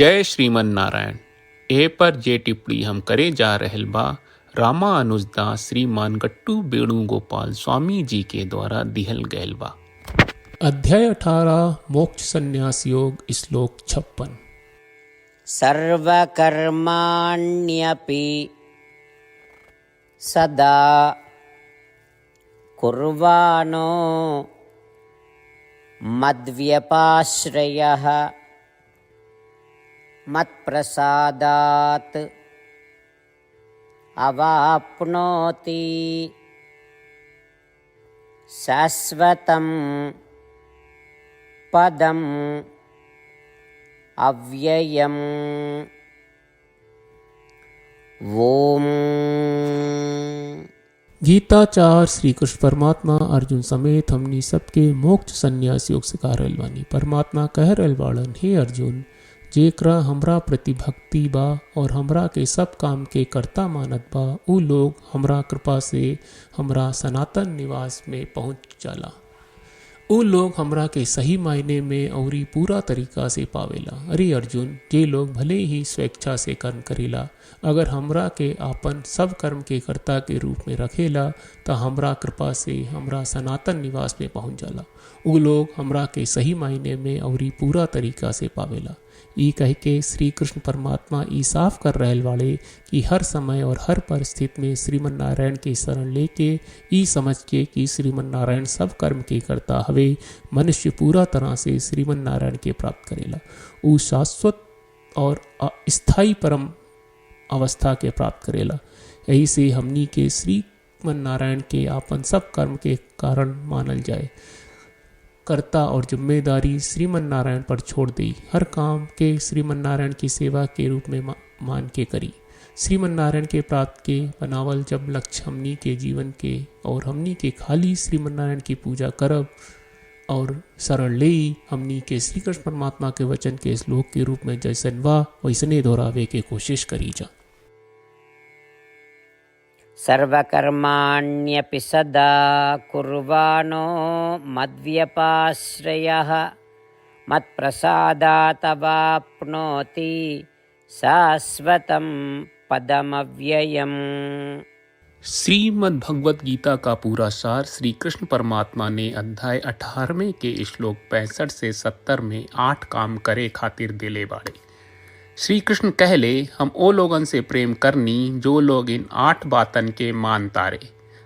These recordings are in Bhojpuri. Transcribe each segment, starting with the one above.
जय श्रीमन नारायण। ए पर जे टिप्पणी हम करे जा रहल बा रामानुजदास श्रीमान गट्टू वेणुगोपाल स्वामी जी के द्वारा दिहल गयल बा। अध्याय 18 मोक्ष संन्यास योग श्लोक 56। सर्वकर्माण्यपि सदा कुर्वाणो मद्व्यपाश्रयः मत्प्रसादात् अवाप्नोति शाश्वतं पदम् अव्ययम्। ओम। गीताचार श्री कृष्ण परमात्मा अर्जुन समेत हमनी सबके मोक्ष संन्यास योग सिखा रहल बानी। परमात्मा कह रहल बाड़न, हे अर्जुन, जेकरा हमरा प्रति भक्ति बा और हमरा के सब काम के कर्ता मानत बा, उ लोग हमरा कृपा से हमरा सनातन निवास में पहुंच जाला। उ लोग हमरा के सही मायने में औरी पूरा तरीका से पावेला। अरे अर्जुन, जे लोग भले ही स्वेच्छा से कर्म करेला, अगर हमरा के आपन सब कर्म के कर्ता के रूप में रखेला तो हमरा कृपा से हमरा सनातन निवास में पहुंच जाला। उ लोग हमरा के सही मायने में औरी पूरा तरीका से पावेला। ई कह के श्री कृष्ण परमात्मा ई साफ कर रहल वाले कि हर समय और हर परिस्थिति में श्रीमन नारायण के शरण लेके ई समझ के कि श्रीमन नारायण सब कर्म के करता हवे, मनुष्य पूरा तरह से श्रीमन नारायण के प्राप्त करेला। उ शाश्वत और स्थायी परम अवस्था के प्राप्त करेला। यही से हमनी के श्रीमन नारायण के आपन सब कर्म के कारण मानल जाए। कर्ता और जिम्मेदारी श्रीमन नारायण पर छोड़ दी। हर काम के श्रीमन नारायण की सेवा के रूप में मान के करी। श्रीमन नारायण के प्राप्त के बनावल जब लक्ष्य हमनी के जीवन के और हमनी के खाली श्रीमन नारायण की पूजा करब और शरण ले हमनी के श्री कृष्ण परमात्मा के वचन के श्लोक के रूप में जैसन वा वैसने दोहरावे के कोशिश करी जा। सर्वकर्माण्यपि सदा कुर्वाणो मद्व्यपाश्रयः मत्प्रसादात् अवाप्नोति शाश्वतं पदमव्ययम्। श्रीमद् भगवत गीता का पूरा सार श्री कृष्ण परमात्मा ने अध्याय 18 के श्लोक 65 से 70 में 8 काम करे खातिर दिले बाड़े। श्री कृष्ण कहले, हम ओ लोगन से प्रेम करनी जो लोग इन 8 बातन के मान तारे।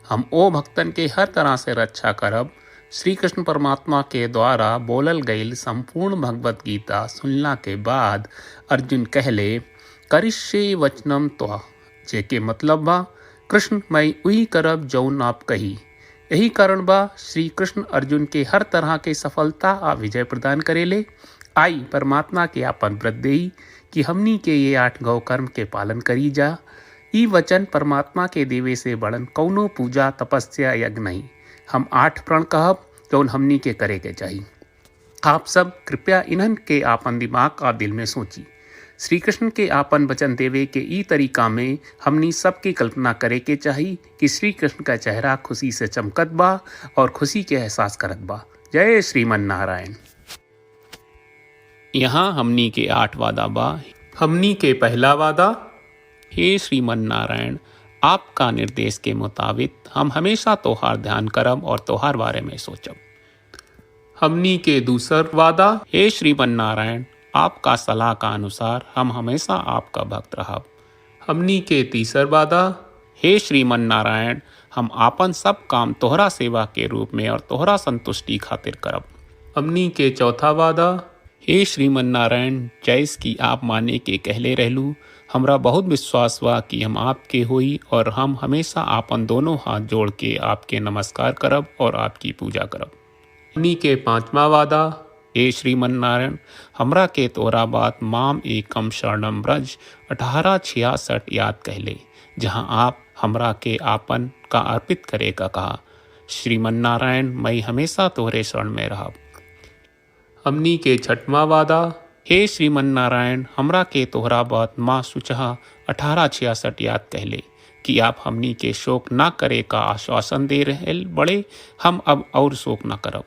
हम ओ भक्तन के हर तरह से रक्षा करब। श्री कृष्ण परमात्मा के द्वारा बोलल गईल संपूर्ण भगवत गीता सुनला के बाद अर्जुन कहले, करिष्ये वचनम त्वा, जेके मतलब बा कृष्ण मैं वही करब जौन आप कही। यही कारण बा श्री कृष्ण अर्जुन के हर तरह के सफलता आ विजय प्रदान करेले। आई परमात्मा के आपन व्रत देई कि हमनी के ये 8 गौ कर्म के पालन करी जा। ई वचन परमात्मा के देवे से बड़न कौनो पूजा तपस्या यज्ञ नहीं। हम 8 प्रण कहब जौन हमनी के करे के चाहिए। आप सब कृपया इन्हन के आपन दिमाग और दिल में सोची। श्री कृष्ण के आपन वचन देवे के ई तरीका में हमनी सबकी कल्पना करे के चाहिए कि श्री कृष्ण का चेहरा खुशी से चमकत बा और खुशी के एहसास करत बा। जय श्रीमन नारायण। यहाँ हमनी के 8 वादा बा। हमनी के पहला वादा, हे श्रीमन नारायण, आपका निर्देश के मुताबिक हम हमेशा तोहार ध्यान करब और तोहार बारे में सोचब। हमनी के दूसरा वादा, हे श्रीमन नारायण, आपका सलाह का अनुसार हम हमेशा आपका भक्त रहब। हमनी के तीसरा वादा, हे श्रीमन नारायण, हम आपन सब काम तोहरा सेवा के रूप में और तोहरा संतुष्टि खातिर करब। हमनी के चौथा वादा, हे श्रीमन नारायण, जैस की आप माने के कहले रहलू, हमरा बहुत विश्वास बा कि हम आपके होई और हम हमेशा आपन दोनों हाथ जोड़ के आपके नमस्कार करब और आपकी पूजा करब। हमनी के पांचवा वादा, हे श्रीमन नारायण, हमरा के तोरा बात माम एकम शरणम ब्रज 1866 याद कहले, जहाँ आप हमरा के आपन का अर्पित करे का कहा। श्रीमन नारायण, मैं हमेशा तोहरे शरण में रहब। हमनी के छठवां वादा, हे श्रीमन नारायण, हमरा के तोहरा बात माँ सुचहा 1866 याद कहले कि आप हमनी के शोक ना करे का आश्वासन दे रहे बड़े। हम अब और शोक ना करब।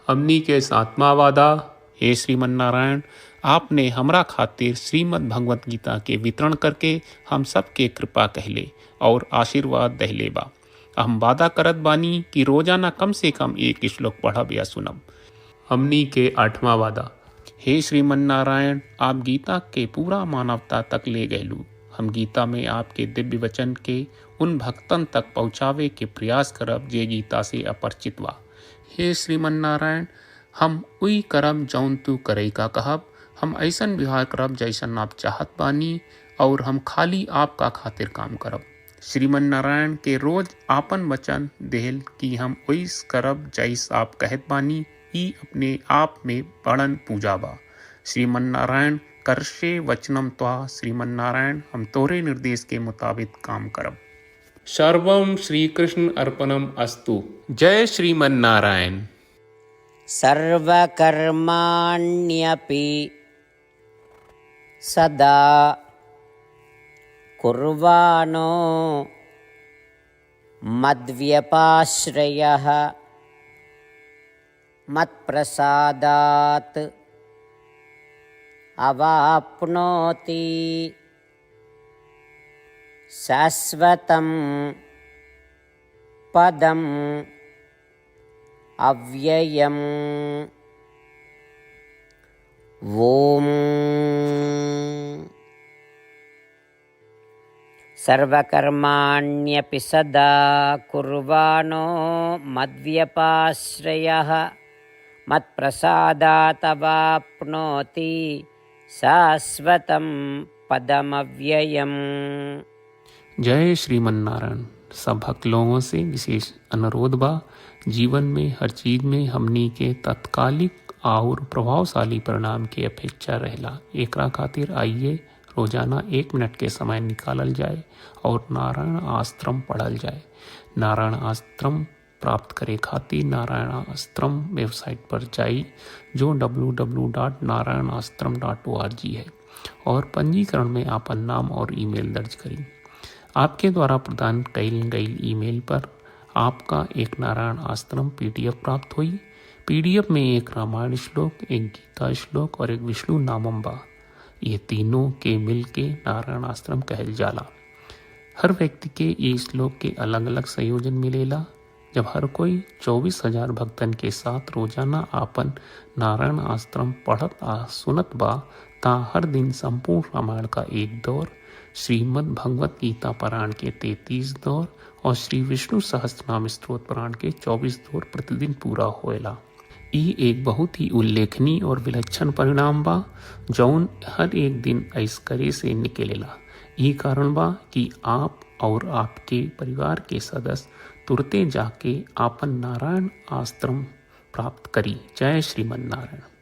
हमनी के 7वां वादा, हे श्रीमन नारायण, आपने हमरा खातिर श्रीमद् भगवत गीता के वितरण करके हम सबके कृपा कहले और आशीर्वाद दहले बा। हम वादा करत बानी कि रोजाना कम से कम एक श्लोक पढ़ब या सुनब। हमनी के 8वां वादा। हे श्रीमन नारायण, आप गीता के पूरा मानवता तक ले गयलू। हम गीता में आपके दिव्य वचन के उन भक्तन तक पहुँचावे के प्रयास करब जे गीता से अपरिचित बा। हे श्रीमन नारायण, हम उई करब जौन तू करे का कहब। हम ऐसन व्यवहार करब जैसन आप चाहत बानी और हम खाली आपका खातिर काम करब। श्रीमन नारायण के रोज आपन वचन देहल कि हम ओइस करब जैस आप कहत बानी, ई अपने आप में बड़न पूजा बा। श्रीमन नारायण, करशे वचनम त्वा। श्रीमन नारायण, हम तोरे निर्देश के मुताबिक काम करब। सर्वम श्री कृष्ण अर्पणम अस्तु। जय श्रीमन नारायण। सर्वकर्माण्यपि सदा कुर्वाणो मद्व्यपाश्रयः मत्प्रसादात् अवाप्नोति शाश्वतं पदम् अव्ययम्। ओम सर्वकर्माण्यपि सदा कुर्वाणो मद्व्यपाश्रयः मत्प्रसादात् अवाप्नोति शाश्वतं पदमव्ययम्। जय श्रीमन नारायण। सब भक्त लोगों से विशेष अनुरोध बा, जीवन में हर चीज में हमनी के तत्कालिक और प्रभावशाली परिणाम की अपेक्षा रहेला। एकरा खातिर आइए रोजाना 1 मिनट के समय निकालल जाए और नारायण आश्रम पढ़ल जाए। नारायण आश्रम प्राप्त करे खातिर नारायण आश्रम वेबसाइट पर जाई जो www.narayanashram.org है और पंजीकरण में आपन नाम और ईमेल दर्ज करी। आपके द्वारा प्रदान कईल गई ईमेल पर आपका एक नारायण आश्रम PDF प्राप्त हुई। PDF में एक रामायण श्लोक, एक गीता श्लोक और एक विष्णु नामम बा। ये तीनों के मिल के नारायण आश्रम कहल जाला। हर व्यक्ति के ये श्लोक के अलग अलग संयोजन मिलेला। जब हर कोई 24,000 भक्तन के साथ रोजाना आपन नारायण आश्रम पढ़त आ सुनत बा ता हर दिन संपूर्ण रामायण का 1 दौर, श्रीमद् भगवत गीता पारायण के 33 दौर और श्री विष्णु सहस्त्रनाम स्तोत्र पारायण के 24 दौर प्रतिदिन पूरा होएला। ई एक बहुत ही उल्लेखनीय और विलक्षण परिणाम बा जौन हर एक दिन ऐस करे से निकलेला। ई कारण बा कि आप और आपके परिवार के सदस्य तुरते जाके आपन नारायण आश्रम प्राप्त करी। जय श्रीमन नारायण।